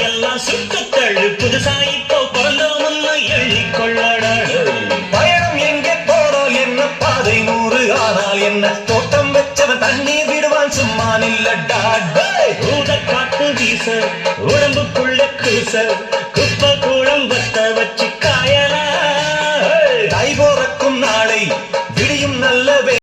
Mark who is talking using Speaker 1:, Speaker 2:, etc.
Speaker 1: எல்லாம் சுட்டுத்தள்ளு புதுசா இப்போ பிறந்தோம்னு எண்ணிக்கொள்ளடா
Speaker 2: பயணம் எங்கே போனால் என்ன பாதை 100 ஆனால் என்ன தோட்டம் வச்சவன் தண்ணீர் விடுவான் சும்மா நில்லடா
Speaker 1: ஊத காத்து வீச உடம்புக்குள்ள கூச